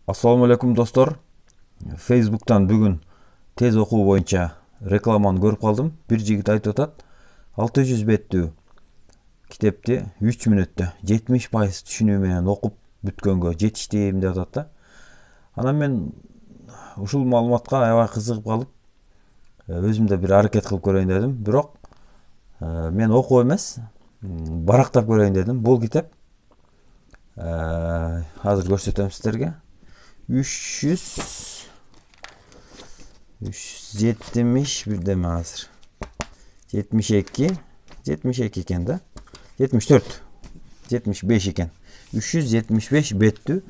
Assalamu alaikum dostlar. Facebook'tan bugün tez okuu boyunca reklamаны көрүп калдым. Bir жигит айтып атат. 600 беттүү китепти 3 мүнөттө 70% түшүнүү менен окуп бүткөнгө жетиштим деп атат да. Анан мен ушул маалыматка аябай кызыгып калып, өзүм да бир аракет кылып көрөйүн дедим. Бирок мен окуу эмес, барактап көрөйүн дедим. Бул китеп азыр көрсөтөм сиздерге. 370 birдеме азыр. 72 экен да. 74 75 экен. 375 беттүү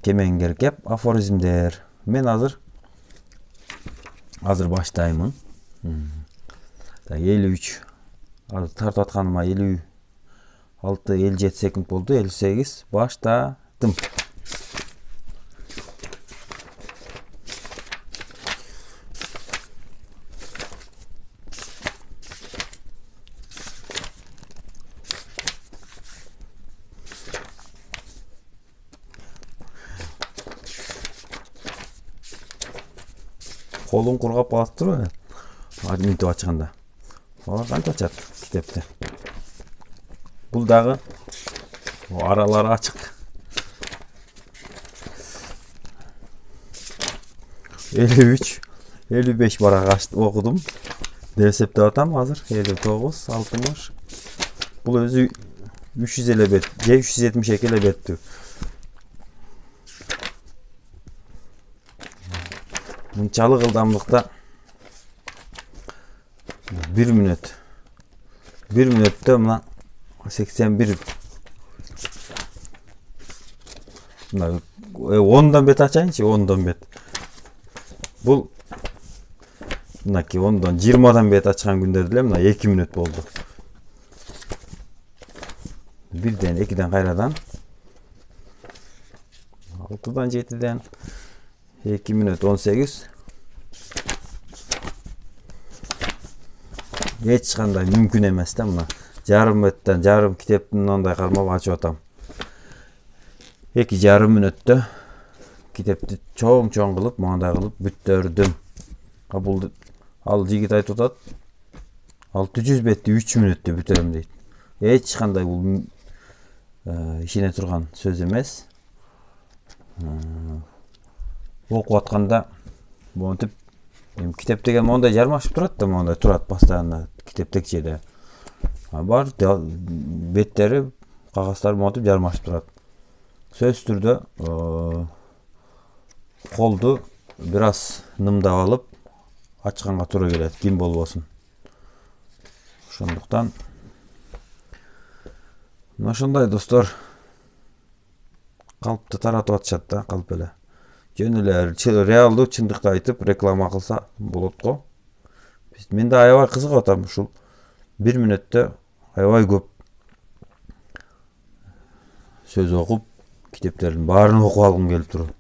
кемеңгеркеп афоризмдер. Мен азыр баштаймын. 53 азыр тартып атканыма 56 57 секунд болду. 58 баштадым. Колун кургап калат турбу? Админтип ачканда. Алар кантип ачат китепти? Бул дагы аралары ачык. 53 55 барак окудум. Деп эсептеп атам азыр. 59 60. Бул өзү 350 бет, же 372 эле беттүү. Мынчалык ылдамдыкта 1 мүнөт. 1 мүнөттө мына 81. Мына 10дан бет ачайынчы, 10дан бет. Бул мынакей 10дан 20дан бет ачкан күндөрдө эле мына 2 мүнөт болду. 1ден 2ден кайрадан 6дан 7ден 2 мүнөт 18. Эч кандай мүмкүн эмес да мына. Жарым беттен жарым китептин мындай кармап ачып атам. 2,5 мүнөттө китепти чоң кылып, мындай кылып бүттөрдүм. Ал жигит айтып атат. 600 бетти 3 мүнөттө бүтөрөм дейт. Эч кандай бул ишене турган сөз эмес. Окуп атканда монтип китеп деген мондай жармашып турат да, мондай турат постоянно китептеги жерде. Бар беттери, кагаздары монтип жармашып турат. Сөз түрдө колду бир аз нымдап алып ачканга туура келет, ким болбосун. Ошондуктан мына ошондой достор калпты таратып атышат да, калп эле. Жөн эле реалдуу чындыкты айтып реклама кылса болот го. Мен да аябай кызыгып атам ушул 1 мүнөттө аябай көп сөз окуп, китептердин баарын окуп алгым келип туруп.